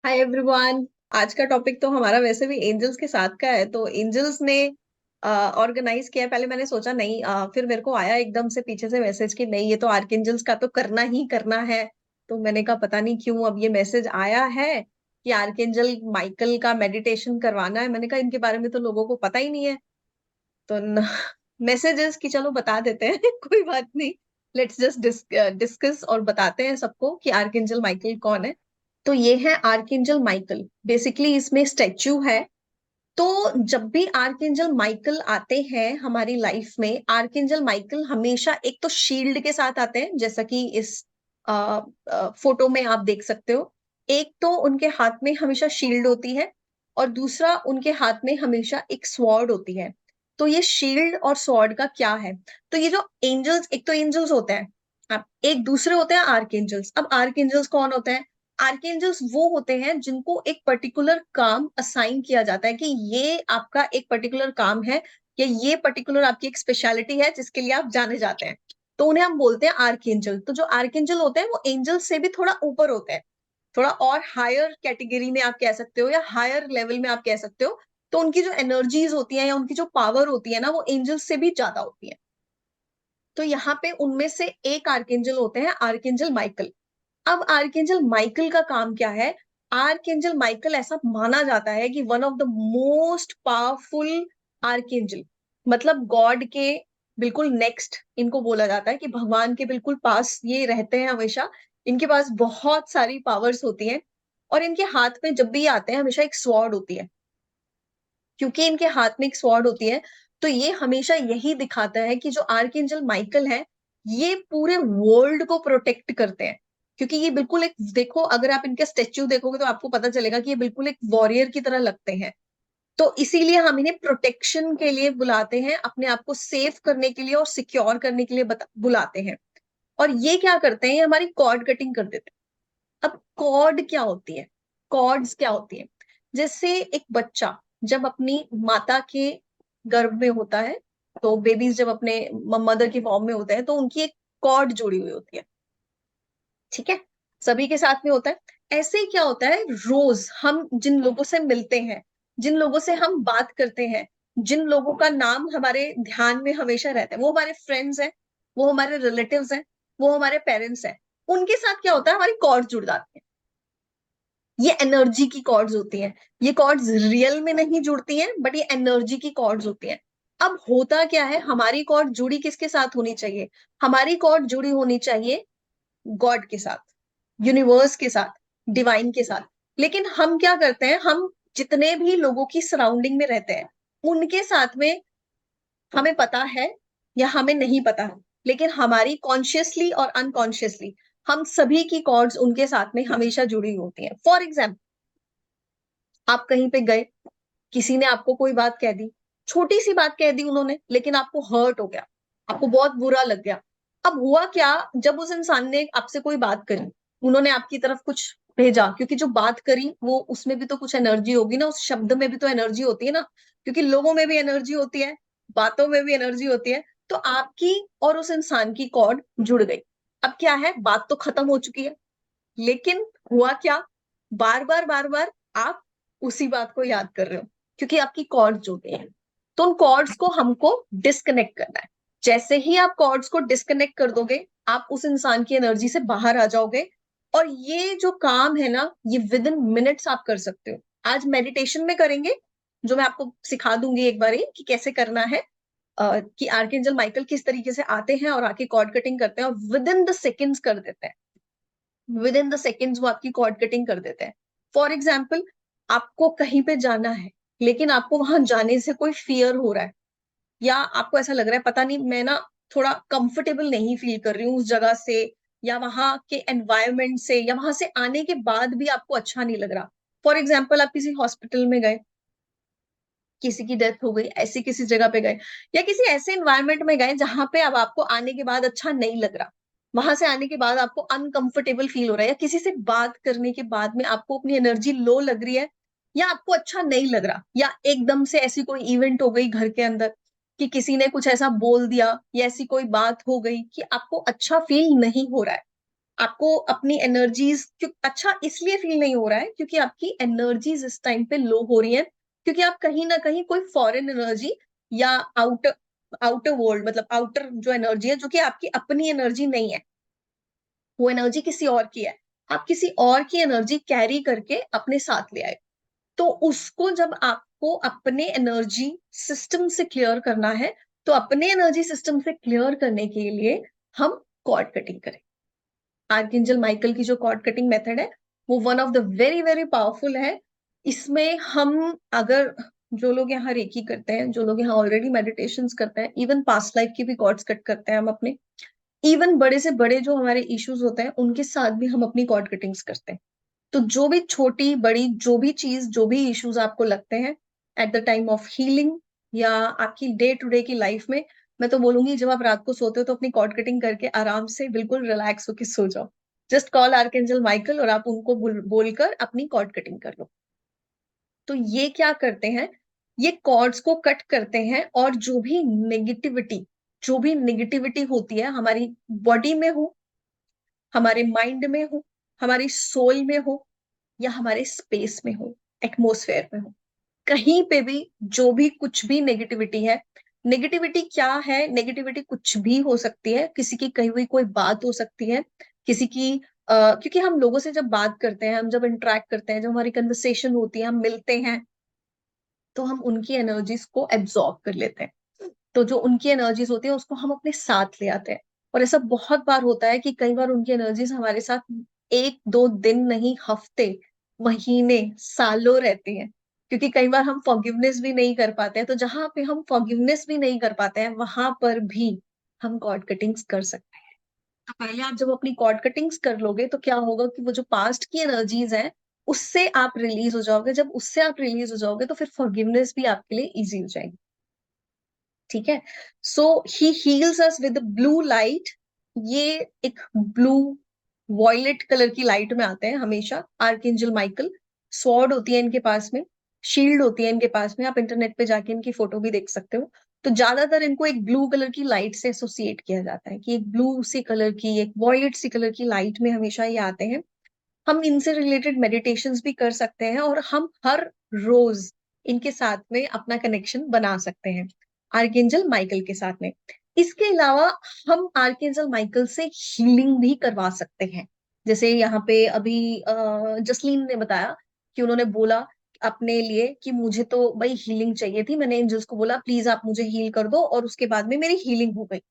Hi everyone. आज का topic तो हमारा वैसे भी एंजल्स के साथ का है। तो एंजल्स ने ऑर्गेनाइज किया। पहले मैंने सोचा नहीं, फिर मेरे को आया एकदम से पीछे से मैसेज कि नहीं, ये तो आर्कएंजल्स का तो करना ही करना है। तो मैंने कहा पता नहीं क्यों अब ये मैसेज आया है कि आर्कएंजल माइकल का मेडिटेशन करवाना है। मैंने कहा इनके बारे में तो लोगों को पता ही नहीं है। तो मैसेजेस की चलो बता देते हैं कोई बात नहीं। लेट्स जस्ट डिस्कस और बताते हैं सबको कि आर्कएंजल माइकल कौन है। तो ये है आर्कएंजल माइकल। बेसिकली इसमें स्टैच्यू है। तो जब भी आर्कएंजल माइकल आते हैं हमारी लाइफ में, आर्कएंजल माइकल हमेशा एक तो शील्ड के साथ आते हैं, जैसा कि इस फोटो में आप देख सकते हो। एक तो उनके हाथ में हमेशा शील्ड होती है और दूसरा उनके हाथ में हमेशा एक स्वॉर्ड होती है। तो ये शील्ड और स्वॉर्ड का क्या है? तो ये जो एंजल्स, एक तो एंजल्स होते हैं, अब एक दूसरे होते हैं आर्कएंजल्स। अब आर्कएंजल्स कौन होते हैं? आर्कएंजल्स वो होते हैं जिनको एक पर्टिकुलर काम असाइन किया जाता है कि ये आपका एक पर्टिकुलर काम है या ये पर्टिकुलर आपकी एक स्पेशलिटी है जिसके लिए आप जाने जाते हैं। तो उन्हें हम बोलते हैं आर्कएंजल। तो जो आर्कएंजल होते हैं वो एंजल से भी थोड़ा ऊपर होते हैं, थोड़ा और हायर कैटेगरी में आप कह सकते हो या हायर लेवल में आप कह सकते हो। तो उनकी जो एनर्जीज होती है या उनकी जो पावर होती है ना, वो एंजल से भी ज्यादा होती है। तो यहाँ पे उनमें से एक आर्कएंजल होते हैं आर्कएंजल माइकल। अब आर्कएंजल माइकल का काम क्या है? आर्कएंजल माइकल ऐसा माना जाता है कि one of the most powerful archangel, मतलब गॉड के बिल्कुल नेक्स्ट इनको बोला जाता है कि भगवान के बिल्कुल पास ये रहते हैं हमेशा। इनके पास बहुत सारी पावर्स होती हैं और इनके हाथ में जब भी ये आते हैं हमेशा एक स्वॉर्ड होती है। क्योंकि इनके हाथ में एक स्वॉर्ड होती है, तो ये हमेशा यही दिखाता है कि जो आर्कएंजल माइकल है, ये पूरे वर्ल्ड को प्रोटेक्ट करते हैं। क्योंकि ये बिल्कुल एक, देखो अगर आप इनके स्टेच्यू देखोगे तो आपको पता चलेगा कि ये बिल्कुल एक वॉरियर की तरह लगते हैं। तो इसीलिए हम इन्हें प्रोटेक्शन के लिए बुलाते हैं, अपने आप को सेफ करने के लिए और सिक्योर करने के लिए बुलाते हैं। और ये क्या करते हैं? ये हमारी कॉर्ड कटिंग कर देते हैं। अब कॉर्ड क्या होती है? कॉर्ड्स क्या होती है? जैसे एक बच्चा जब अपनी माता के गर्भ में होता है, तो बेबीज जब अपने मदर की फॉर्म में होते हैं तो उनकी एक कॉर्ड जुड़ी हुई होती है। ठीक है, सभी के साथ में होता है। ऐसे ही क्या होता है, रोज हम जिन लोगों से मिलते हैं, जिन लोगों से हम बात करते हैं, जिन लोगों का नाम हमारे ध्यान में हमेशा रहता है, वो हमारे फ्रेंड्स हैं, वो हमारे रिलेटिव्स हैं, वो हमारे पेरेंट्स हैं। उनके साथ क्या होता है, हमारी कॉर्ड जुड़ जाती है। ये एनर्जी की कॉर्ड्स होती हैं। ये कॉर्ड्स रियल में नहीं जुड़ती हैं, बट ये एनर्जी की कॉर्ड्स होती हैं। अब होता क्या है, हमारी कॉर्ड जुड़ी किसके साथ होनी चाहिए? हमारी कॉर्ड जुड़ी होनी चाहिए गॉड के साथ, यूनिवर्स के साथ, डिवाइन के साथ। लेकिन हम क्या करते हैं, हम जितने भी लोगों की सराउंडिंग में रहते हैं उनके साथ में हमें पता है या हमें नहीं पता है, लेकिन हमारी कॉन्शियसली और अनकॉन्शियसली हम सभी की कॉर्ड्स उनके साथ में हमेशा जुड़ी होती हैं। फॉर एग्जाम्पल, आप कहीं पे गए, किसी ने आपको कोई बात कह दी, छोटी सी बात कह दी उन्होंने, लेकिन आपको हर्ट हो गया, आपको बहुत बुरा लग गया। अब हुआ क्या, जब उस इंसान ने आपसे कोई बात करी, उन्होंने आपकी तरफ कुछ भेजा, क्योंकि जो बात करी वो उसमें भी तो कुछ एनर्जी होगी ना, उस शब्द में भी तो एनर्जी होती है ना, क्योंकि लोगों में भी एनर्जी होती है, बातों में भी एनर्जी होती है। तो आपकी और उस इंसान की कॉर्ड जुड़ गई। अब क्या है, बात तो खत्म हो चुकी है, लेकिन हुआ क्या, बार बार आप उसी बात को याद कर रहे हो, क्योंकि आपकी कॉर्ड जुड़ गई है। तो उन कॉर्ड्स को हमको डिस्कनेक्ट करना है। जैसे ही आप कॉर्ड्स को डिस्कनेक्ट कर दोगे, आप उस इंसान की एनर्जी से बाहर आ जाओगे। और ये जो काम है ना, ये विद इन मिनट्स आप कर सकते हो। आज मेडिटेशन में करेंगे, जो मैं आपको सिखा दूंगी एक बार कि कैसे करना है। कि आर्कएंजल माइकल किस तरीके से आते हैं और आके कॉर्ड कटिंग करते हैं और विद इन द सेकेंड्स कर देते हैं। विद इन द सेकेंड्स वो आपकी कॉर्ड कटिंग कर देते हैं। फॉर एग्जाम्पल, आपको कहीं पे जाना है, लेकिन आपको वहां जाने से कोई फियर हो रहा है, या आपको ऐसा लग रहा है पता नहीं मैं ना थोड़ा कंफर्टेबल नहीं फील कर रही हूँ उस जगह से, या वहां के एनवायरमेंट से, या वहां से आने के बाद भी आपको अच्छा नहीं लग रहा। फॉर एग्जाम्पल, आप किसी हॉस्पिटल में गए, किसी की डेथ हो गई, ऐसी किसी जगह पे गए, या किसी ऐसे एनवायरमेंट में गए जहां पे अब आपको आने के बाद अच्छा नहीं लग रहा, वहां से आने के बाद आपको अनकंफर्टेबल फील हो रहा है, या किसी से बात करने के बाद में आपको अपनी एनर्जी लो लग रही है, या आपको अच्छा नहीं लग रहा, या एकदम से ऐसी कोई इवेंट हो गई घर के अंदर कि किसी ने कुछ ऐसा बोल दिया, या ऐसी कोई बात हो गई कि आपको अच्छा फील नहीं हो रहा है। आपको अपनी एनर्जीज अच्छा इसलिए फील नहीं हो रहा है क्योंकि आपकी एनर्जीज इस टाइम पे लो हो रही है, क्योंकि आप कहीं ना कहीं कोई फॉरेन एनर्जी या आउटर आउटर वर्ल्ड, मतलब आउटर जो एनर्जी है जो कि आपकी अपनी एनर्जी नहीं है, वो एनर्जी किसी और की है, आप किसी और की एनर्जी कैरी करके अपने साथ ले आए। तो उसको जब आपको अपने एनर्जी सिस्टम से क्लियर करना है, तो अपने एनर्जी सिस्टम से क्लियर करने के लिए हम कॉर्ड कटिंग करें। आर्कएंजल माइकल की जो कॉर्ड कटिंग मेथड है वो one of the very very powerful है। इसमें हम अगर जो लोग यहाँ रेकी करते हैं, जो लोग यहाँ ऑलरेडी मेडिटेशंस करते हैं, इवन पास्ट लाइफ की भी कॉर्ड्स कट करते हैं हम अपने, इवन बड़े से बड़े जो हमारे इश्यूज होते हैं उनके साथ भी हम अपनी कॉर्ड कटिंग्स करते हैं। तो जो भी छोटी बड़ी जो भी चीज जो भी इश्यूज आपको लगते हैं at the time of healing या आपकी डे टू डे की लाइफ में, मैं तो बोलूंगी जब आप रात को सोते हो तो अपनी कॉर्ड कटिंग करके आराम से बिल्कुल रिलैक्स होकर सो जाओ। जस्ट कॉल आर्कएंजल माइकल और आप उनको बोलकर अपनी कॉर्ड कटिंग कर लो। तो ये क्या करते हैं, ये कॉर्ड्स को कट करते हैं और जो भी नेगेटिविटी होती है हमारी बॉडी में हो, हमारे माइंड में हो, हमारी सोल में हो, या हमारे स्पेस में हो, एटमोसफेयर में हो, कहीं पे भी जो भी कुछ भी नेगेटिविटी है। नेगेटिविटी क्या है, नेगेटिविटी कुछ भी हो सकती है, किसी की कही हुई कोई बात हो सकती है, किसी की क्योंकि हम लोगों से जब बात करते हैं, हम जब इंटरेक्ट करते हैं, जब हमारी कन्वर्सेशन होती है, हम मिलते हैं, तो हम उनकी एनर्जीज को एब्जॉर्ब कर लेते हैं। तो जो उनकी एनर्जीज होती है उसको हम अपने साथ ले आते हैं। और ऐसा बहुत बार होता है कि कई बार उनकी एनर्जीज हमारे साथ एक दो दिन नहीं, हफ्ते, महीने, सालों रहती हैं, क्योंकि कई बार हम फॉरगिवनेस भी नहीं कर पाते हैं। तो जहां पे हम फॉरगिवनेस भी नहीं कर पाते हैं वहां पर भी हम कॉर्ड कटिंग्स कर सकते हैं। तो पहले आप जब अपनी कॉर्ड कटिंग्स कर लोगे तो क्या होगा कि वो जो पास्ट की एनर्जीज है उससे आप रिलीज हो जाओगे। जब उससे आप रिलीज हो जाओगे तो फिर फॉरगिवनेस भी आपके लिए इजी हो जाएगी। ठीक है। So he heals us with blue light. ये एक ब्लू वॉयलेट कलर की लाइट में आते हैं हमेशा आर्कएंजल माइकल। स्वॉर्ड होती है इनके पास में, शील्ड होती है इनके पास में, आप इंटरनेट पे जाके इनकी फोटो भी देख सकते हो। तो ज्यादातर इनको एक ब्लू कलर की लाइट से एसोसिएट किया जाता है कि एक ब्लू सी कलर की, एक वॉयलेट सी कलर की लाइट में हमेशा ये आते हैं। हम इनसे रिलेटेड मेडिटेशंस भी कर सकते हैं और हम हर रोज इनके साथ में अपना कनेक्शन बना सकते हैं, आर्कएंजल माइकल के साथ में। इसके अलावा हम आर्कएंजल माइकल से हीलिंग भी करवा सकते हैं। जैसे यहाँ पे अभी जसलीन ने बताया कि उन्होंने बोला अपने लिए कि मुझे तो भाई हीलिंग चाहिए थी, मैंने एंजल्स को बोला प्लीज आप मुझे हील कर दो, और उसके बाद में मेरी हीलिंग हो गई।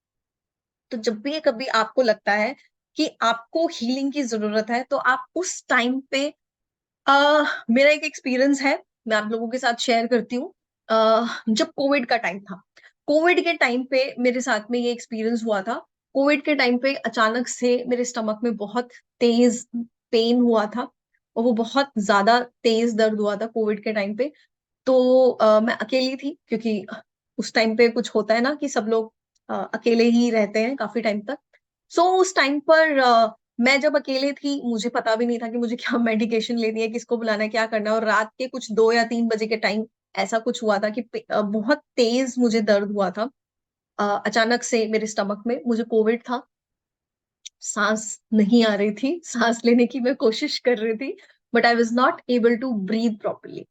तो जब भी कभी आपको लगता है कि आपको हीलिंग की जरूरत है तो आप उस टाइम पे मेरा एक एक्सपीरियंस है, मैं आप लोगों के साथ शेयर करती हूँ। जब कोविड का टाइम था, कोविड के टाइम पे मेरे साथ में ये एक्सपीरियंस हुआ था। कोविड के टाइम पे अचानक से मेरे स्टमक में बहुत तेज पेन हुआ था, और वो बहुत ज्यादा तेज दर्द हुआ था कोविड के टाइम पे। तो मैं अकेली थी, क्योंकि उस टाइम पे कुछ होता है ना कि सब लोग अकेले ही रहते हैं काफी टाइम तक। सो उस टाइम पर मैं जब अकेले थी, मुझे पता भी नहीं था कि मुझे क्या मेडिकेशन लेनी है, किसको बुलाना है, क्या करना है। और रात के कुछ 2 या 3 बजे के टाइम ऐसा कुछ हुआ था कि बहुत तेज मुझे दर्द हुआ था। अचानक से मेरे स्टमक में, मुझे कोविड था, सांस नहीं आ रही थी, सांस लेने की मैं कोशिश कर रही थी, but I was not able to breathe properly.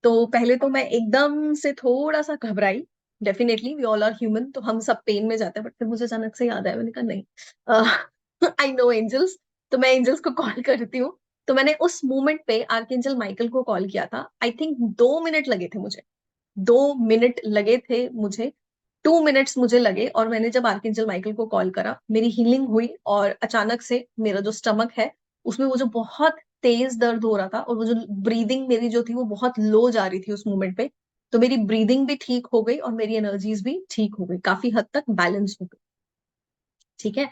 तो पहले तो मैं एकदम से थोड़ा सा घबराई। Definitely we all are human, तो हम सब पेन में जाते हैं। बट फिर मुझे अचानक से याद आया, मैंने कहा नहीं, आई नो एंजल्स, तो मैं एंजल्स को कॉल करती हूँ। तो मैंने उस मोमेंट पे आर्कएंजल माइकल को कॉल किया था। आई थिंक 2 मिनट लगे थे मुझे, 2 मिनट लगे थे मुझे, 2 मिनट्स मुझे लगे। और मैंने जब आर्कएंजल माइकल को कॉल करा, मेरी हीलिंग हुई, और अचानक से मेरा जो स्टमक है उसमें वो जो बहुत तेज दर्द हो रहा था, और वो जो ब्रीदिंग मेरी जो थी वो बहुत लो जा रही थी उस मोमेंट पे, तो मेरी ब्रीदिंग भी ठीक हो गई और मेरी एनर्जीज भी ठीक हो गई, काफी हद तक बैलेंस हो गई। ठीक है।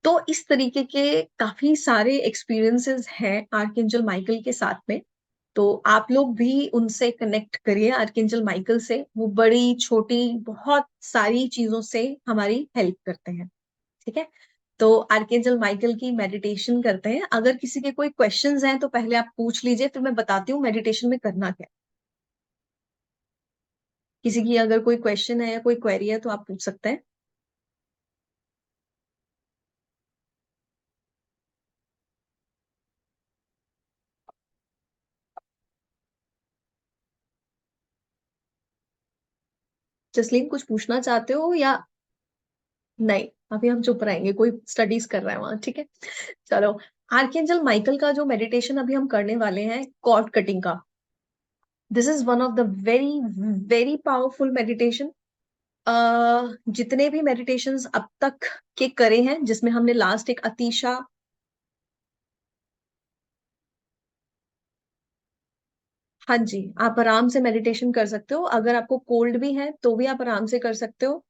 तो इस तरीके के काफी सारे एक्सपीरियंसेस हैं आर्कएंजल माइकल के साथ में। तो आप लोग भी उनसे कनेक्ट करिए, आर्कएंजल माइकल से। वो बड़ी छोटी बहुत सारी चीजों से हमारी हेल्प करते हैं। ठीक है। तो आर्कएंजल माइकल की मेडिटेशन करते हैं। अगर किसी के कोई क्वेश्चंस हैं तो पहले आप पूछ लीजिए, फिर मैं बताती हूँ मेडिटेशन में करना क्या है। किसी की अगर कोई क्वेश्चन है या कोई क्वेरी है तो आप पूछ सकते हैं। जसलीन कुछ पूछना चाहते हो या नहीं? अभी हम चुप रहेंगे, कोई स्टडीज कर रहा है वहां, ठीक है। चलो, आर्कएंजल माइकल का जो मेडिटेशन अभी हम करने वाले हैं कॉर्ड कटिंग का, this is one of the very very powerful meditation. जितने भी मेडिटेशंस अब तक के करे हैं, जिसमें हमने लास्ट एक अतीशा, हाँ जी, आप आराम से मेडिटेशन कर सकते हो। अगर आपको कोल्ड भी है तो भी आप आराम से कर सकते हो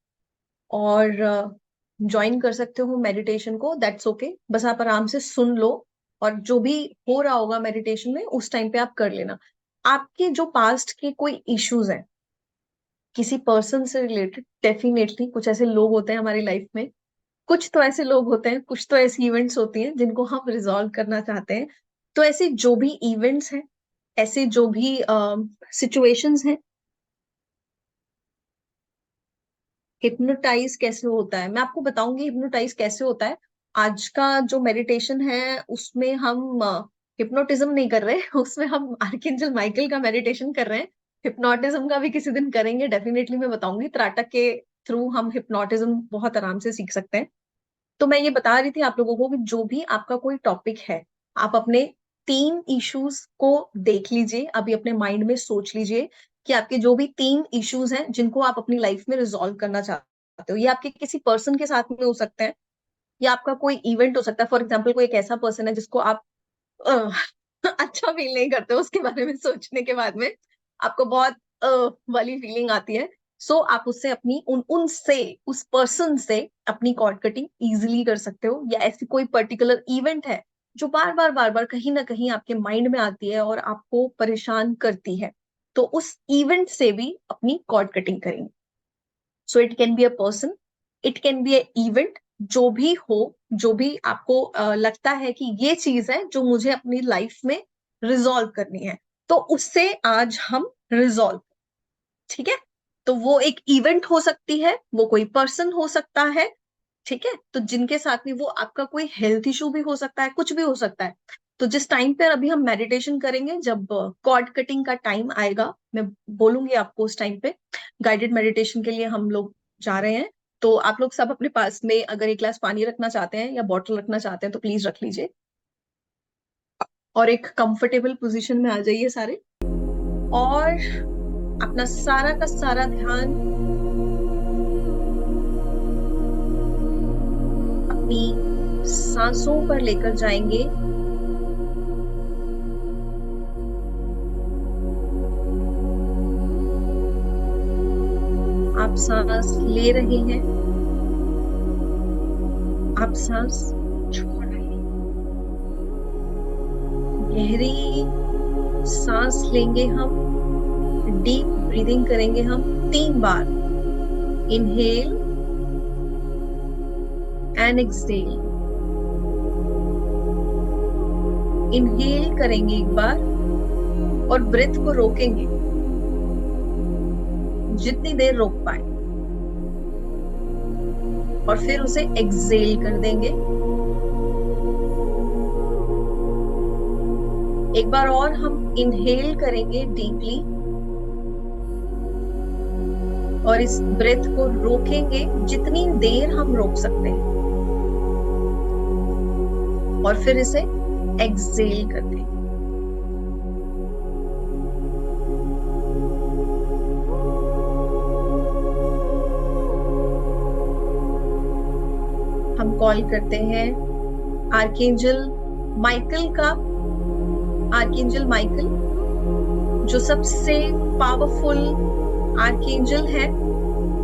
और ज्वाइन कर सकते हो मेडिटेशन को, दैट्स ओके। बस आप आराम से सुन लो और जो भी हो रहा होगा मेडिटेशन में उस टाइम पे आप कर लेना। आपके जो पास्ट के कोई इश्यूज हैं किसी पर्सन से रिलेटेड, डेफिनेटली कुछ ऐसे लोग होते हैं हमारी लाइफ में, कुछ तो ऐसे लोग होते हैं, कुछ तो ऐसी इवेंट्स होती हैं जिनको हम रिजॉल्व करना चाहते हैं। तो ऐसे जो भी इवेंट्स हैं, ऐसे जो भी सिचुएशंस हैं, हिप्नोटाइज कैसे होता है मैं आपको बताऊंगी। हिप्नोटाइज कैसे होता है, आज का जो मेडिटेशन है उसमें हम हिप्नोटिज्म नहीं कर रहे उसमें हम आर्कएंजल माइकल का मेडिटेशन कर रहे हैं। हिप्नोटिज्म का भी किसी दिन करेंगे, डेफिनेटली मैं बताऊंगी। त्राटक के थ्रू हम हिप्नोटिज्म बहुत आराम से सीख सकते हैं। तो मैं ये बता रही थी आप लोगों को कि जो भी आपका कोई टॉपिक है, आप अपने 3 इश्यूज को देख लीजिए, अभी अपने माइंड में सोच लीजिए कि आपके जो भी 3 इश्यूज हैं जिनको आप अपनी लाइफ में रिजॉल्व करना चाहते हो। ये आपके किसी पर्सन के साथ में हो सकते हैं या आपका कोई इवेंट हो सकता है। फॉर एग्जाम्पल, कोई एक ऐसा पर्सन है जिसको आप अ, अच्छा फील नहीं करते हो, उसके बारे में सोचने के बाद में आपको बहुत वाली फीलिंग आती है। सो आप उससे अपनी उनसे उस पर्सन से अपनी कॉर्ड कटिंग इजिली कर सकते हो। या ऐसी कोई पर्टिकुलर इवेंट है जो बार बार कहीं ना कहीं आपके माइंड में आती है और आपको परेशान करती है, तो उस इवेंट से भी अपनी कॉर्ड कटिंग करेंगे। So it can be a person, it can be a event, जो भी हो, जो भी आपको लगता है कि ये चीज है जो मुझे अपनी लाइफ में रिजॉल्व करनी है, तो उससे आज हम रिजॉल्व, ठीक है। तो वो एक इवेंट हो सकती है, वो कोई पर्सन हो सकता है, ठीक है। तो जिनके साथ में वो आपका कोई हेल्थ इशू भी हो सकता है, कुछ भी हो सकता है। तो जिस टाइम पर अभी हम मेडिटेशन करेंगे, जब कॉर्ड कटिंग का टाइम आएगा, मैं बोलूंगी आपको उस टाइम पे गाइडेड मेडिटेशन के लिए हम लोग जा रहे हैं। तो आप लोग सब अपने पास में अगर एक ग्लास पानी रखना चाहते हैं या बॉटल रखना चाहते हैं तो प्लीज रख लीजिए और एक कंफर्टेबल पोजीशन में आ जाइए सारे, और अपना सारा का सारा ध्यान अपनी सांसों पर लेकर जाएंगे। आप सांस ले रहे हैं, आप सांस छोड़ रहे हैं। गहरी सांस लेंगे हम, डीप ब्रीदिंग करेंगे हम 3 बार। Inhale and exhale. इनहेल करेंगे एक बार और ब्रेथ को रोकेंगे जितनी देर रोक पाए, और फिर उसे एक्सहेल कर देंगे। एक बार और हम इनहेल करेंगे डीपली और इस ब्रेथ को रोकेंगे जितनी देर हम रोक सकते हैं, और फिर इसे एक्सहेल कर देंगे। हम कॉल करते हैं आर्कएंजल माइकल का। आर्कएंजल माइकल जो सबसे पावरफुल आर्कएंजल है,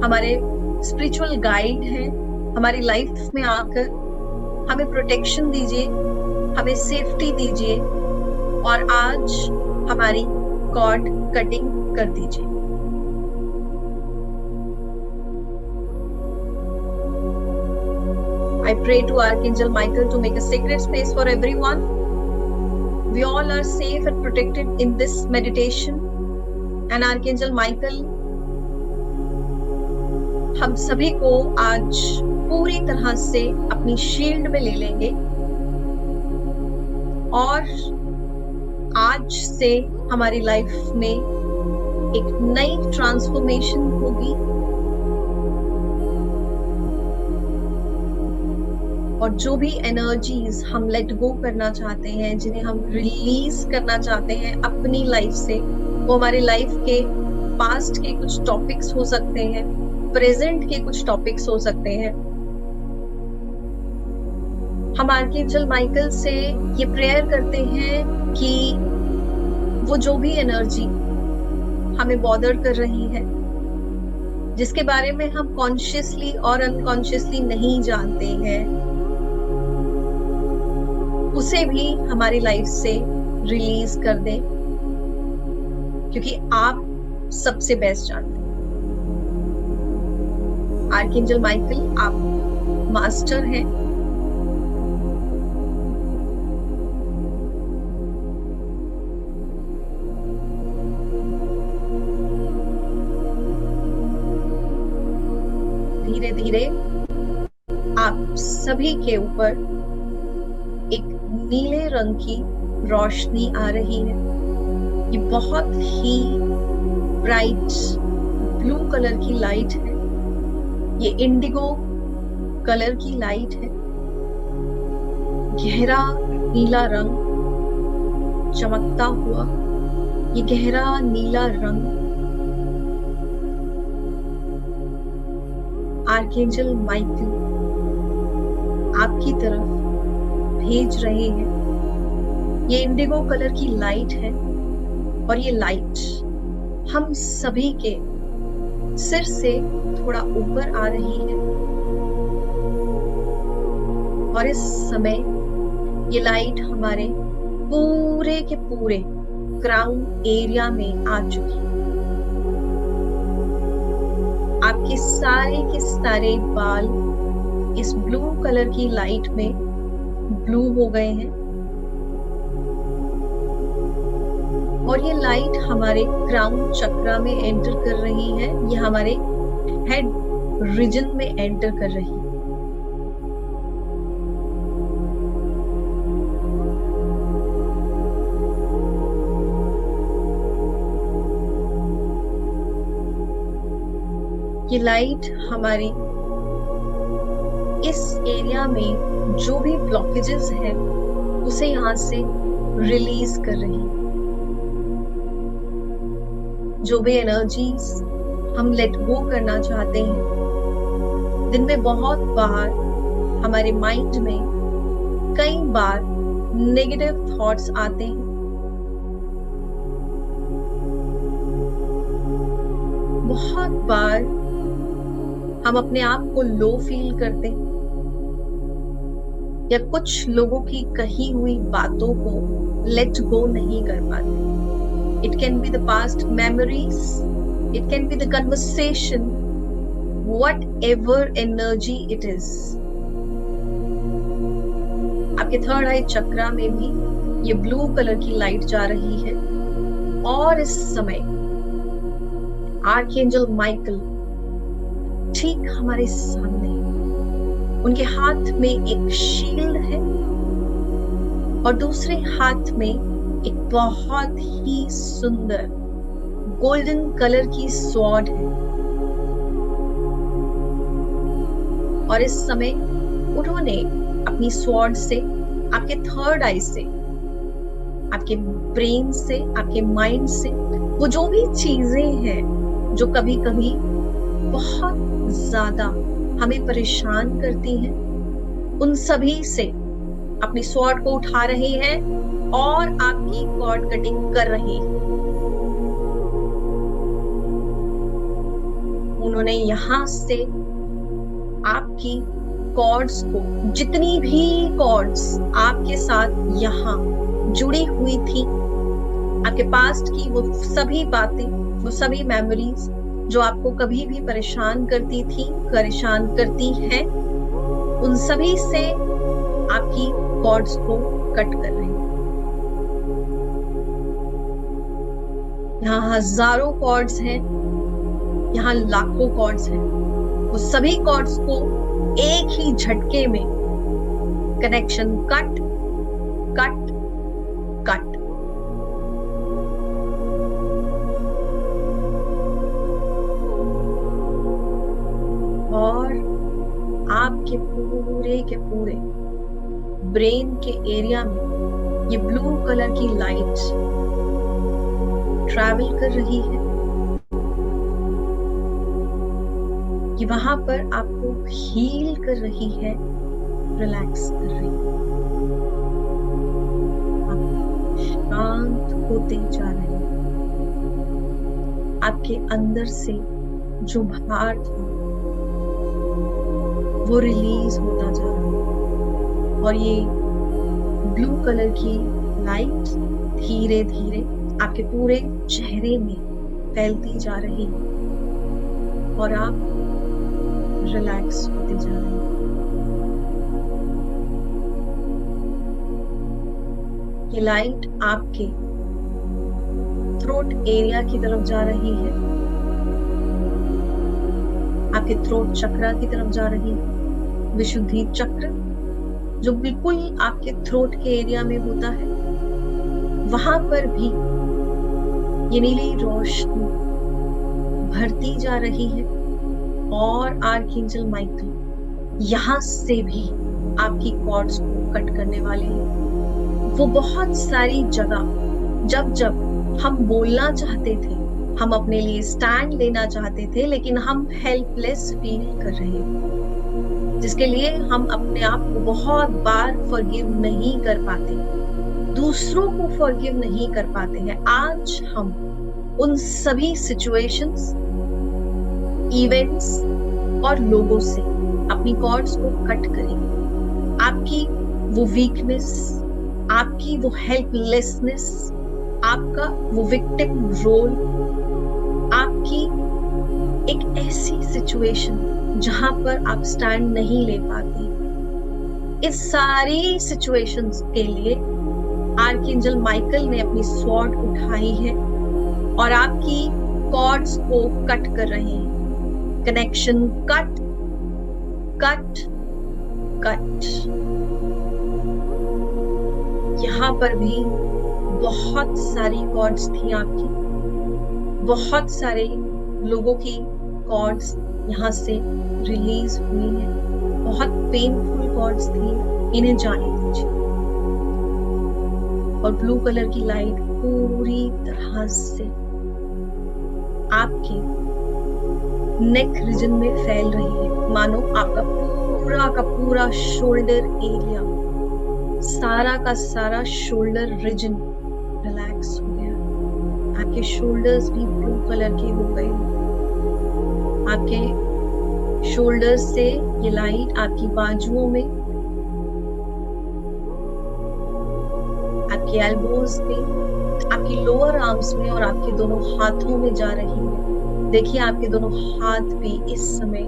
हमारे स्पिरिचुअल गाइड है, हमारी लाइफ में आकर हमें प्रोटेक्शन दीजिए, हमें सेफ्टी दीजिए और आज हमारी कॉर्ड कटिंग कर दीजिए। I pray to Archangel Michael to make a sacred space for everyone. We all are safe and protected in this meditation. And Archangel Michael हम सभी को आज पूरी तरह से अपनी शील्ड में ले लेंगे और आज से हमारी लाइफ में एक नई ट्रांसफॉर्मेशन होगी, और जो भी एनर्जीज हम लेट गो करना चाहते हैं, जिन्हें हम रिलीज करना चाहते हैं अपनी लाइफ से, वो हमारे लाइफ के पास्ट के कुछ टॉपिक्स हो सकते हैं, प्रेजेंट के कुछ टॉपिक्स हो सकते हैं। हम आर्कएंजल माइकल से ये प्रेयर करते हैं कि वो जो भी एनर्जी हमें बॉदर कर रही है, जिसके बारे में हम कॉन्शियसली और अनकॉन्शियसली नहीं जानते हैं, उसे भी हमारी लाइफ से रिलीज कर दें, क्योंकि आप सबसे बेस्ट जानते हैं। आर्कएंजल माइकल, आप मास्टर हैं। धीरे धीरे आप सभी के ऊपर एक नीले रंग की रोशनी आ रही है। ये बहुत ही ब्राइट ब्लू कलर की लाइट है। ये इंडिगो कलर की लाइट है। गहरा नीला रंग चमकता हुआ, ये गहरा नीला रंग आर्कएंजल माइकल आपकी तरफ भेज रहे हैं। ये इंडिगो कलर की लाइट है और ये लाइट हम सभी के सिर से थोड़ा ऊपर आ रही है और इस समय ये लाइट हमारे पूरे के पूरे क्राउन एरिया में आ चुकी है। आपके सारे के सारे बाल इस ब्लू कलर की लाइट में ब्लू हो गए हैं और ये लाइट हमारे क्राउन चक्रा में एंटर कर रही है। ये हमारे हेड रीजन में एंटर कर रही है। ये लाइट हमारी इस एरिया में जो भी ब्लॉकेजेस हैं उसे यहाँ से रिलीज कर रही है। जो भी एनर्जीज हम लेट गो करना चाहते हैं, दिन में बहुत बार हमारे माइंड में कई बार नेगेटिव थॉट्स आते हैं। बहुत बार हम अपने आप को लो फील करते हैं या कुछ लोगों की कही हुई बातों को लेट गो नहीं कर पाते। It can be the past memories, it can be the conversation, whatever energy it is. आपके थर्ड आई चक्रा में भी ये ब्लू कलर की लाइट जा रही है और इस समय आर्कएंजल माइकल ठीक हमारे सामने, उनके हाथ में एक शील्ड है और दूसरे हाथ में एक बहुत ही सुंदर गोल्डन कलर की स्वॉर्ड है। और इस समय उन्होंने अपनी स्वॉर्ड से आपके थर्ड आई से, आपके ब्रेन से, आपके माइंड से वो जो भी चीजें हैं जो कभी कभी बहुत ज्यादा हमें परेशान करती हैं, उन सभी से अपनी स्वॉर्ड को उठा रहे हैं और आपकी कॉर्ड कटिंग कर रहे हैं। उन्होंने यहां से आपकी कॉर्ड्स को, जितनी भी कॉर्ड्स आपके साथ यहां जुड़ी हुई थी, आपके पास्ट की वो सभी बातें, वो सभी मेमोरीज जो आपको कभी भी परेशान करती थी, परेशान करती हैं, उन सभी से आपकी कॉर्ड्स को कट कर रहे हैं। यहाँ हजारों कॉर्ड्स हैं, यहाँ लाखों कॉर्ड्स हैं। वो सभी कॉर्ड्स को एक ही झटके में कनेक्शन कट कट कट। और आपके पूरे के पूरे ब्रेन के एरिया में ये ब्लू कलर की लाइट ट्रैवल कर रही है, ये वहां पर आपको हील कर रही है, रिलैक्स कर रही है, आप शांत होते जा रहे हैं। आपके अंदर से जो भार था वो रिलीज होता जा रहा है और ये ब्लू कलर की लाइट धीरे धीरे आपके पूरे चेहरे में फैलती जा रही है और आप रिलैक्स होते जा रहे हैं। ये लाइट आपके थ्रोट एरिया की तरफ जा रही है, आपके थ्रोट चक्र की तरफ जा रही है। विशुद्धि चक्र जो बिल्कुल आपके थ्रोट के एरिया में होता है, वहां पर भी ये नीली रोशनी भरती जा रही है और आर्कएंजल माइकल यहां से भी आपकी कॉर्ड्स को कट करने वाले हैं। वो बहुत सारी जगह जब जब हम बोलना चाहते थे, हम अपने लिए स्टैंड लेना चाहते थे, लेकिन हम हेल्पलेस फील कर रहे हैं, जिसके लिए हम अपने आप को बहुत बार फॉरगिव नहीं कर पाते, दूसरों को फॉरगिव नहीं कर पाते हैं। आज हम उन सभी सिचुएशंस, इवेंट्स और लोगों से अपनी कॉर्ड्स को कट करेंगे। आपकी वो वीकनेस, आपकी वो हेल्पलेसनेस, आपका वो विक्टिम रोल, आपकी एक ऐसी सिचुएशन जहां पर आप स्टैंड नहीं ले पाते, इस सारी सिचुएशंस के लिए आर्कएंजल माइकल ने अपनी स्वॉर्ड उठाई है और आपकी कॉर्ड्स को कट कर रहे हैं। Connection cut cut cut. यहाँ पर भी बहुत सारी कॉर्ड्स थी आपकी, बहुत सारे लोगों की कॉर्ड्स यहाँ से रिलीज हुई है, बहुत पेनफुल कॉर्ड्स थी, इन्हें जाने दीजिए। और ब्लू कलर की लाइट पूरी तरह से आपके नेक रीजन में फैल रही है, मानो आपका पूरा का पूरा शोल्डर एरिया, सारा का सारा शोल्डर रीजन रिलैक्स हो गया। आपके शोल्डर्स भी ब्लू कलर के हो गए। आपके शोल्डर्स से ये लाइट आपकी बाजुओं में, आपके एल्बोज पे, आपकी लोअर आर्म्स में और आपके दोनों हाथों में जा रही है। देखिए आपके दोनों हाथ भी इस समय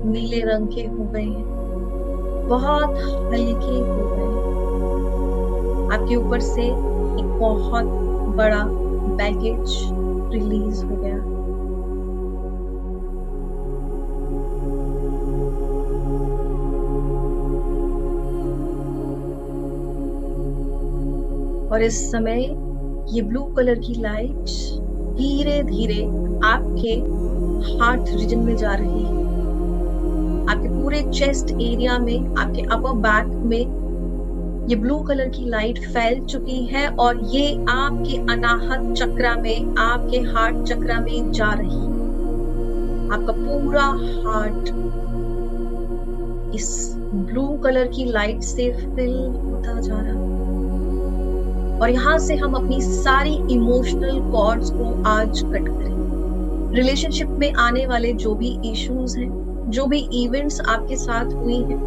नीले रंग के हो गए हैं, बहुत हल्के हो गए। आपके ऊपर से एक बहुत बड़ा बैगेज रिलीज हो गया। और इस समय ये ब्लू कलर की लाइट धीरे धीरे आपके हार्ट रीजन में जा रही है, आपके पूरे चेस्ट एरिया में, आपके अपर बैक में ये ब्लू कलर की लाइट फैल चुकी है और ये आपके अनाहत चक्र में, आपके हार्ट चक्र में जा रही है। आपका पूरा हार्ट इस ब्लू कलर की लाइट से फिल होता जा रहा है। और यहाँ से हम अपनी सारी इमोशनल कॉर्ड्स को आज कट करेंगे। रिलेशनशिप में आने वाले जो भी इश्यूज हैं, जो भी इवेंट्स आपके साथ हुई हैं,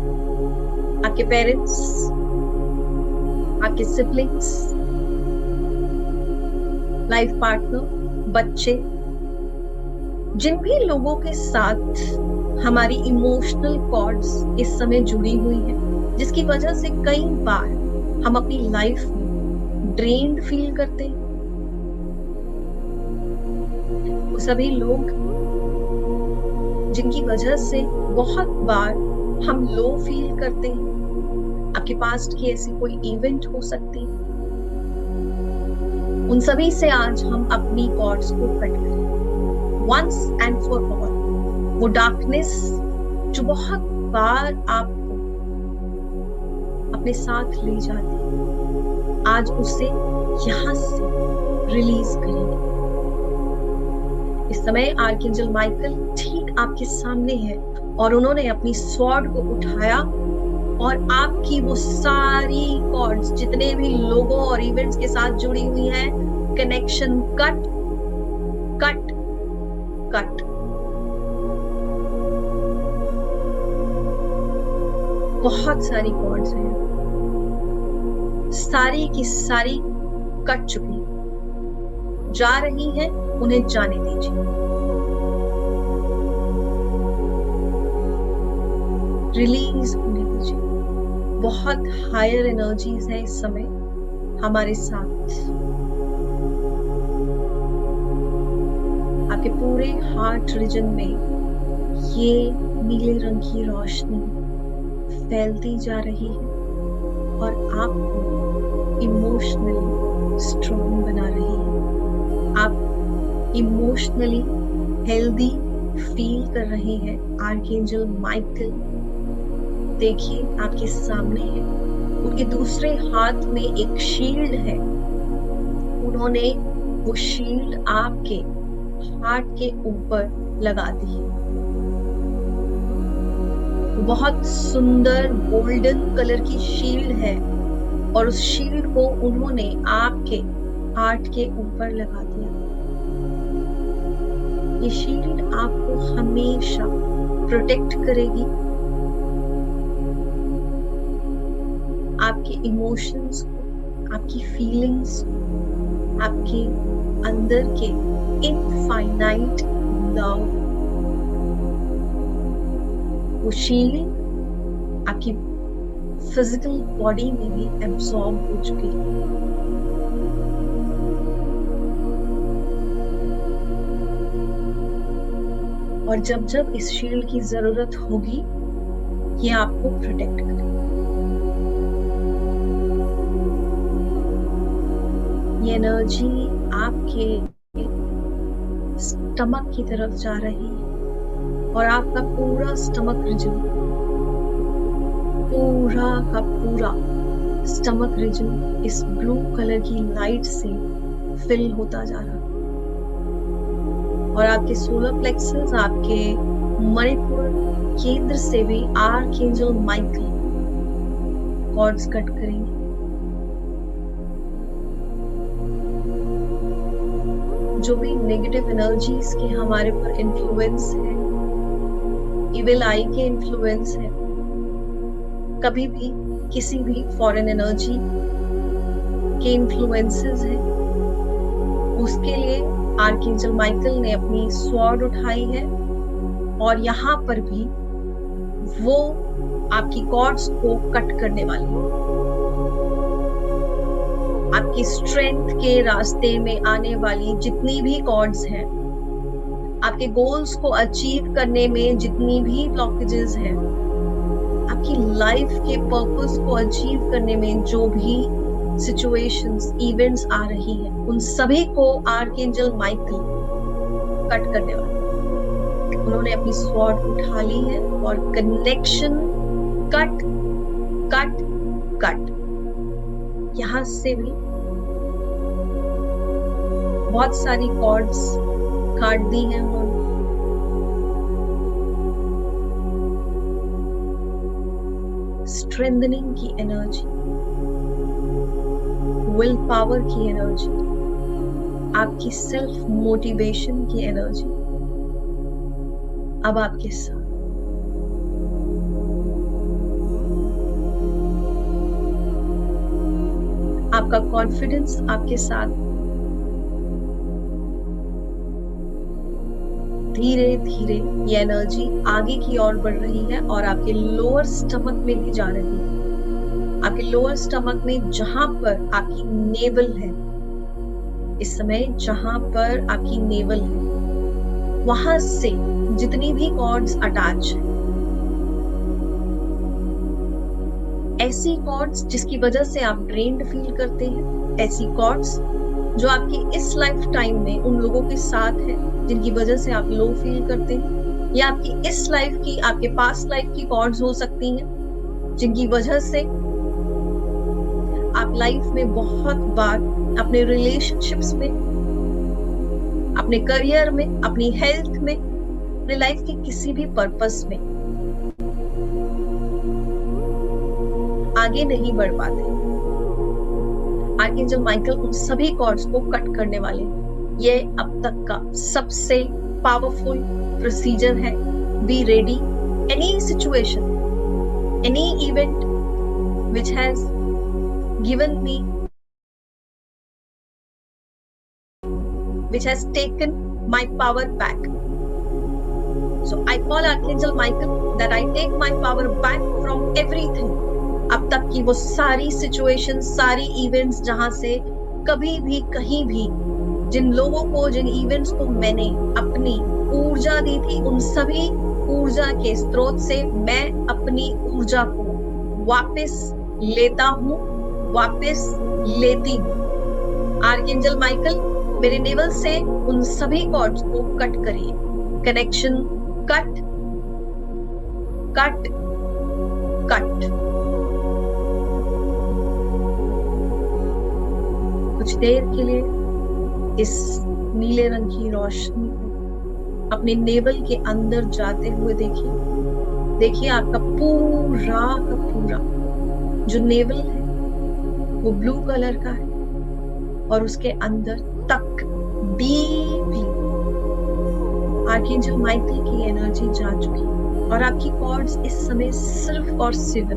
आपके पेरेंट्स, आपके सिबलिंग्स, लाइफ पार्टनर, बच्चे, जिन भी लोगों के साथ हमारी इमोशनल कॉर्ड्स इस समय जुड़ी हुई है, जिसकी वजह से कई बार हम अपनी लाइफ में ड्रेन्ड फील करते हैं, वो सभी लोग जिनकी वजह से बहुत बार हम लो फील करते हैं। आपके पास्ट की ऐसी कोई इवेंट हो सकती है, उन सभी से आज हम अपनी कॉर्ड्स को कट करें वंस एंड फॉर ऑल। वो डार्कनेस जो बहुत बार आपको अपने साथ ले जाती है, आज उसे यहाँ से रिलीज करेंगे। इस समय आर्कएंजल माइकल ठीक आपके सामने है और उन्होंने अपनी स्वॉर्ड को उठाया और आपकी वो सारी कॉर्ड्स जितने भी लोगों और इवेंट्स के साथ जुड़ी हुई हैं, कनेक्शन कट कट कट। बहुत सारी कॉर्ड्स हैं, सारी की सारी कट चुकी, जा रही हैं, उन्हें जाने दीजिए। रिलीज होने दीजिए। बहुत हायर एनर्जीज है इस समय हमारे साथ। आपके पूरे हार्ट रीजन में ये नीले रंग की रोशनी फैलती जा रही है और आपको इमोशनली स्ट्रॉन्ग बना रही है। आप इमोशनली हेल्दी फील कर रहे हैं। आर्कएंजल माइकल देखिए आपके सामने है, उनके दूसरे हाथ में एक शील्ड है। उन्होंने वो शील्ड आपके हार्ट के ऊपर लगा दी है। बहुत सुंदर गोल्डन कलर की शील्ड है और उस शील्ड को उन्होंने आपके हार्ट के ऊपर लगा दिया। ये शील्ड आपको हमेशा प्रोटेक्ट करेगी। आपके इमोशंस को, आपकी फीलिंग्स को, आपके अंदर के इनफाइनाइट लव, वो शील्ड आपकी फिजिकल बॉडी में भी एब्सॉर्ब हो चुकी है। और जब जब इस शील्ड की जरूरत होगी, ये आपको प्रोटेक्ट करेगा। ये एनर्जी आपके स्टमक की तरफ जा रही है और आपका पूरा स्टमक रीजन, पूरा का पूरा स्टमक रीजन इस ब्लू कलर की लाइट से फिल होता जा रहा है। और आपके सोलर प्लेक्सस, आपके मणिपुर केंद्र से भी आर्कएंजल माइकल कॉर्ड्स कट करेंगे। जो भी नेगेटिव एनर्जीज के हमारे पर इन्फ्लुएंस है, इविल आई के इन्फ्लुएंस है, कभी भी किसी भी फॉरेन एनर्जी के इन्फ्लुएंसेस है, उसके लिए आर्कएंजल माइकल ने अपनी स्वॉर्ड उठाई है और यहाँ पर भी वो आपकी कॉर्ड्स को कट करने वाली है। आपकी स्ट्रेंथ के रास्ते में आने वाली जितनी भी कॉर्ड्स हैं, आपके गोल्स को अचीव करने में जितनी भी ब्लॉकेजेस हैं, आपकी लाइफ के पर्पस को अचीव करने में जो भी सिचुएशंस, इवेंट्स आ रही हैं, उन सभी को आर्कएंजल माइकल कट करने वाले। उन्होंने अपनी स्वॉर्ड उठा ली है और कनेक्शन कट कट कट। यहां से भी बहुत सारी कॉर्ड्स काट दी हैं उन्होंने। स्ट्रेंथनिंग की एनर्जी, विल पावर की एनर्जी, आपकी सेल्फ मोटिवेशन की एनर्जी अब आपके साथ। आपका कॉन्फिडेंस आपके साथ धीरे धीरे ये एनर्जी आगे की ओर बढ़ रही है और आपके लोअर स्टमक में भी जा रही है। आपके लोअर स्टमक में जहां पर आपकी नेवल है, इस समय जहां पर आपकी नेवल है, वहां से जितनी भी कॉर्ड्स अटैच है, ऐसी कॉर्ड्स जिसकी वजह से आप ड्रेन्ड फील करते हैं, ऐसी कॉर्ड्स जो आपकी इस लाइफ टाइम में उन लोगों के साथ है जिनकी वजह से आप लो फील करते हैं, या आपकी इस लाइफ की, आपके पास्ट लाइफ की कॉर्ड्स हो सकती हैं जिनकी वजह से आप लाइफ में बहुत बार अपने रिलेशनशिप्स में, अपने करियर में, अपनी हेल्थ में, अपने लाइफ के किसी भी पर्पस में आगे नहीं बढ़ पाते। आर्कएंजल माइकल उन सभी कॉर्ड्स को कट करने वाले हैं। ये अब तक का सबसे पावरफुल प्रोसीजर है। Be ready, any situation, any event which has given me, which has taken my power back. So I call Archangel Michael that I take my power back from everything. अब तक की वो सारी situation, सारी events जहां से कभी भी कहीं भी जिन लोगों को, जिन इवेंट्स को मैंने अपनी ऊर्जा दी थी, उन सभी ऊर्जा के स्रोत से मैं अपनी ऊर्जा को वापस लेता हूं, वापस लेती हूं। आर्कएंजल माइकल मेरे नेवल से उन सभी कॉर्ड्स को कट करिए। Connection cut, cut, cut. कुछ देर के लिए इस नीले रंग की रोशनी को अपने नेवल के अंदर जाते हुए देखिए। देखिए आपका पूरा का पूरा जो नेवल है वो ब्लू कलर का है और उसके अंदर तक डीपली आर्कएंजल माइकल की एनर्जी जा चुकी है और आपकी कॉर्ड्स इस समय सिर्फ और सिर्फ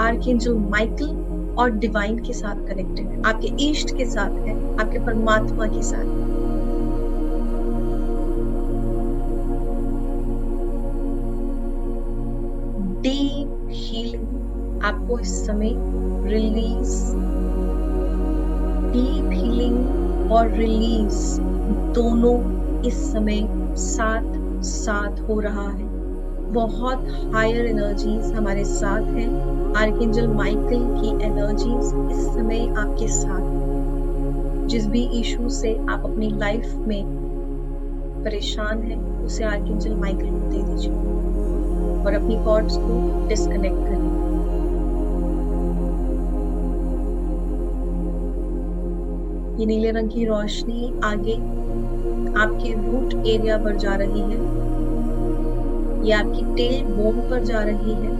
आर्कएंजल माइकल और डिवाइन के साथ कनेक्टेड है, आपके ईस्ट के साथ है, आपके परमात्मा के साथ है। डीप हीलिंग आपको इस समय रिलीज, डीप हीलिंग और रिलीज दोनों इस समय साथ साथ हो रहा है। बहुत हायर एनर्जीज हमारे साथ हैं। आर्कएंजल माइकल की एनर्जीज इस समय आपके साथ। जिस भी इशू से आप अपनी लाइफ में परेशान हैं उसे आर्कएंजल माइकल को दे दीजिए और अपनी कॉर्ड्स को डिस्कनेक्ट करिए। ये नीले रंग की रोशनी आगे आपके रूट एरिया पर जा रही है, ये आपकी टेल बोन पर जा रही है,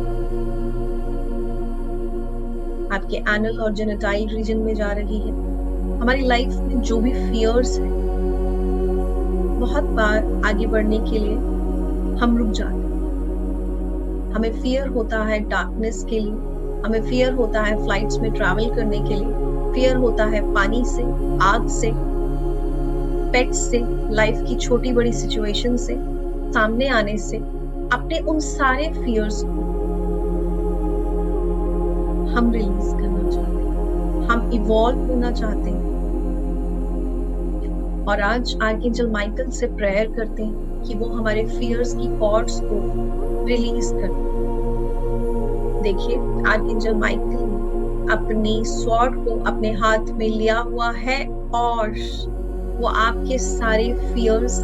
आपके एनल और जेनेटाइल रीजन में जा रही है। हमारी लाइफ में जो भी फियर्स है, बहुत बार आगे बढ़ने के लिए हम रुक जाते हैं। हमें फियर होता है डार्कनेस के लिए, हमें फियर होता है फ्लाइट्स में ट्रैवल करने के लिए, फियर होता है पानी से, आग से, पेट्स से, लाइफ की छोटी बड़ी सिचुएशन से सामने आने से। अपने उन सारे फियर्स को हम रिलीज करना चाहते हैं, हम इवॉल्व होना चाहते हैं। और आज आर्कएंजल माइकल से प्रेयर करते हैं कि वो हमारे फियर्स की कॉर्ड्स को रिलीज कर। देखिए आर्कएंजल माइकल अपनी स्वॉर्ड को अपने हाथ में लिया हुआ है और वो आपके सारे फियर्स,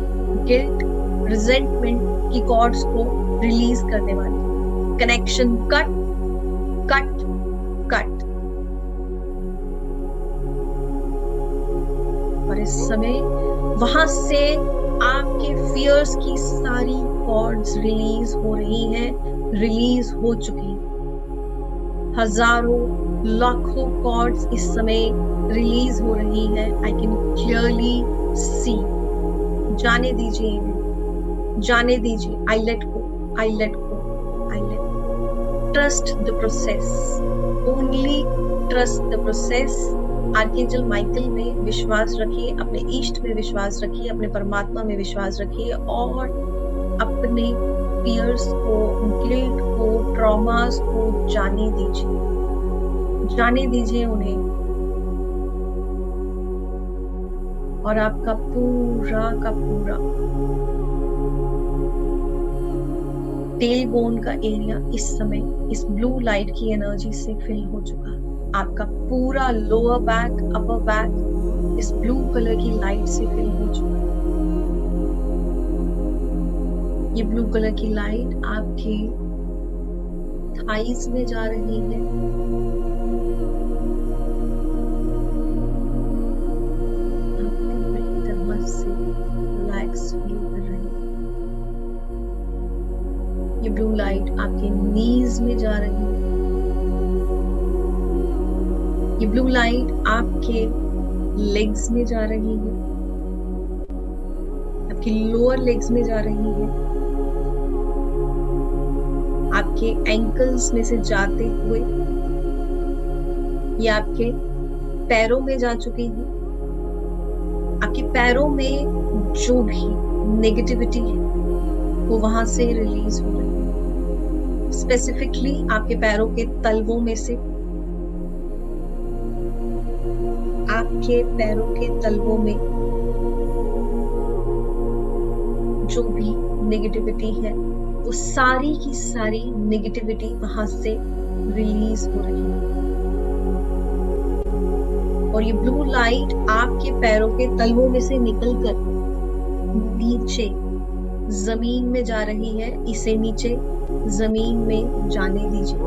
गिल्ट, रिजेंटमेंट की कॉर्ड्स को रिलीज करने वाले। Connection cut, cut, cut. और इस समय वहां से आपके फियर्स की सारी कॉर्ड्स रिलीज हो रही हैं, रिलीज हो चुकी हैं। हजारों लाखों कॉर्ड्स इस समय रिलीज हो रही है। I can clearly see. जाने दीजिए इन्हें, जाने दीजिए। I let go, I let go, I let. Trust the process, only trust the process. Archangel Michael में विश्वास रखिए, अपने ईस्ट में विश्वास रखिए, अपने परमात्मा में विश्वास रखिए और अपने फियर्स को, गिल्ट को, ट्रॉमास को जाने दीजिए, जाने दीजिए उन्हें। और आपका पूरा का पूरा टेल बोन का एरिया इस समय इस ब्लू लाइट की एनर्जी से फिल हो चुका है। आपका पूरा लोअर बैक, अपर बैक इस ब्लू कलर की लाइट से फिल हो चुका है। ये ब्लू कलर की लाइट आपके थाइज में जा रही है, लाइट आपके नीज में जा रही है। ये ब्लू लाइट आपके लेग्स में जा रही है, आपके लोअर लेग्स में जा रही है, आपके एंकल्स में से जाते हुए ये आपके पैरों में जा चुकी है। आपके पैरों में जो भी नेगेटिविटी है वो वहां से रिलीज हो रही है। स्पेसिफिकली आपके पैरों के तलवों में से, आपके पैरों के तलवों में जो भी नेगेटिविटी है वो सारी की सारी नेगेटिविटी वहां से रिलीज हो रही है। और ये ब्लू लाइट आपके पैरों के तलवों में से निकलकर नीचे जमीन में जा रही है। इसे नीचे जमीन में जाने दीजिए।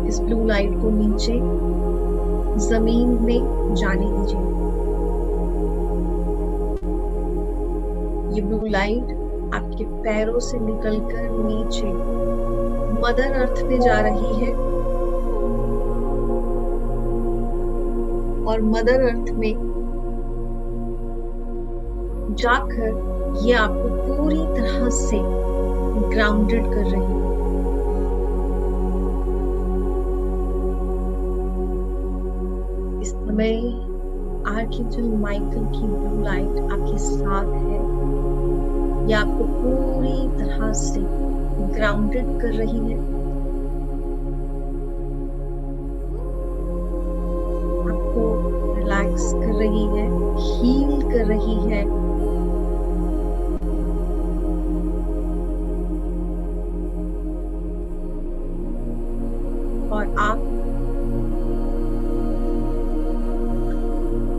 इस ब्लू लाइट को नीचे जमीन में जाने दीजिए। ये ब्लू लाइट आपके पैरों से निकलकर नीचे मदर अर्थ में जा रही है और मदर अर्थ में जाकर ये आपको पूरी तरह से ग्राउंडेड कर रही है। इस समय आर्कएंजल माइकल की ब्लू लाइट आपके साथ है। ये आपको पूरी तरह से ग्राउंडेड कर रही है, आपको रिलैक्स कर रही है, हील कर रही है। और आप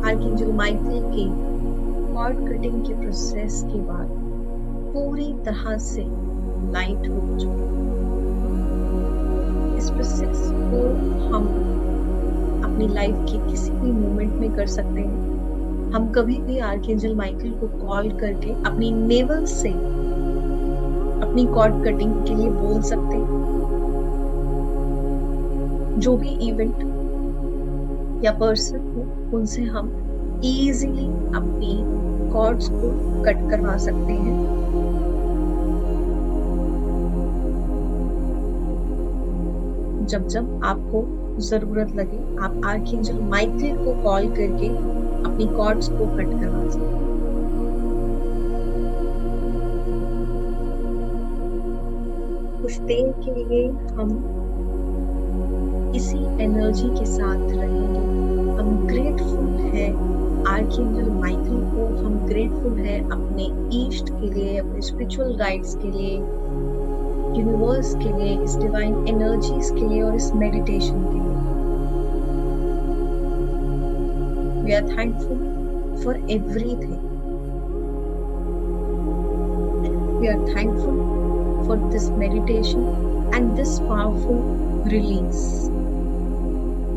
आर्कएंजल माइकल के कॉर्ड कटिंग के प्रोसेस के बाद पूरी तरह से लाइट हो चुकी है। इस प्रोसेस को हम अपनी लाइफ के किसी भी मोमेंट में कर सकते हैं। हम कभी भी आर्कएंजल माइकल को कॉल करके अपनी नेवल से अपनी कॉर्ड कटिंग के लिए बोल सकते हैं। जो भी इवेंट या पर्सन हो उनसे हम इजीली अपनी कॉर्ड्स को कट करवा सकते हैं। जब जब आपको जरूरत लगे आप आर्कएंजल माइकल को कॉल करके अपनी कॉर्ड्स को कट करवा सकते हैं। कुछ देर के लिए हम इसी एनर्जी के साथ रहेंगे। हम ग्रेटफुल है आर्कएंजल माइकल को, हम ग्रेटफुल है अपने ईस्ट के लिए, अपने स्पिरिचुअल गाइड्स के लिए, यूनिवर्स के लिए, इस डिवाइन एनर्जीज के लिए और इस मेडिटेशन के लिए। We are thankful for everything. We are thankful for this meditation and this powerful release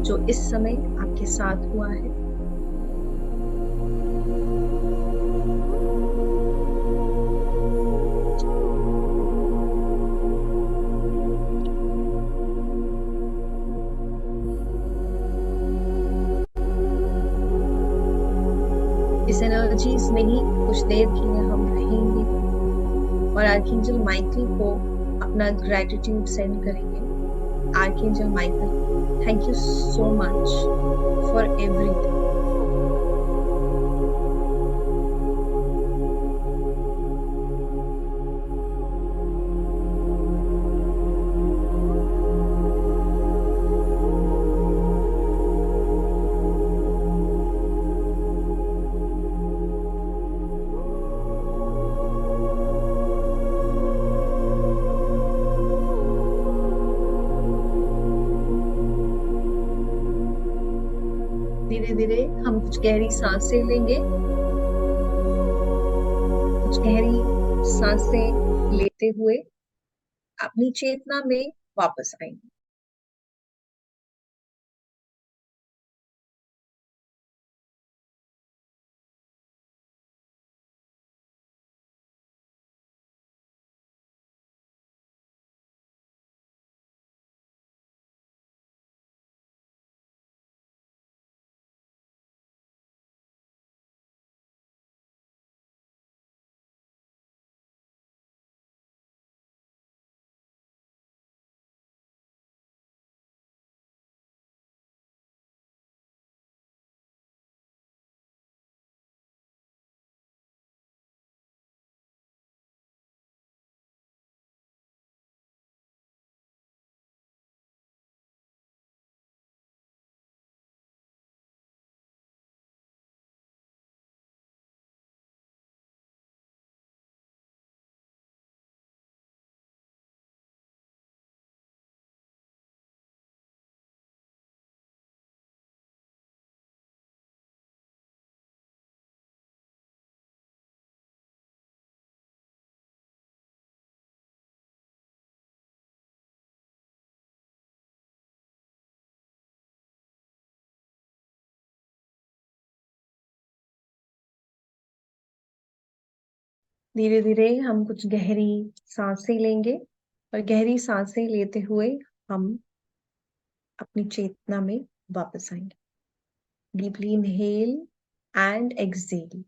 जो इस समय आपके साथ हुआ है। इस एनर्जीज में ही कुछ देर के लिए हम रहेंगे और आर्कएंजल माइकल को अपना ग्रेटिट्यूड सेंड करेंगे। Archangel Michael, thank you so much for everything. धीरे धीरे हम कुछ गहरी सांसें लेंगे। कुछ गहरी सांसें लेते हुए अपनी चेतना में वापस आएंगे। धीरे धीरे हम कुछ गहरी सांसें लेंगे और गहरी सांसें लेते हुए हम अपनी चेतना में वापस आएंगे। Deeply inhale and exhale.